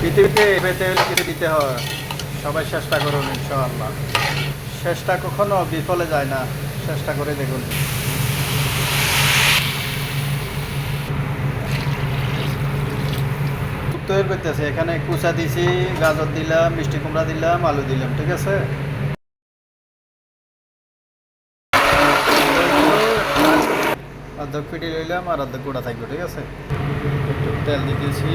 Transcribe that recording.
পৃথিবীতে পেতে হলে কিছু দিতে হয়, সবাই চেষ্টা করুন ইনশাআল্লাহ। চেষ্টা কখনো বিফলে যায় না, চেষ্টা করে দেখুন। তৈরি করতেছে, এখানে কুচা দিছি, গাজর দিলাম, মিষ্টি কুমড়া দিলাম, আলু দিলাম, ঠিক আছে। অর্ধেক পিটি লইলাম আর অর্ধেক গোটা থাকবে, ঠিক আছে। একটু তেল দিতেছি।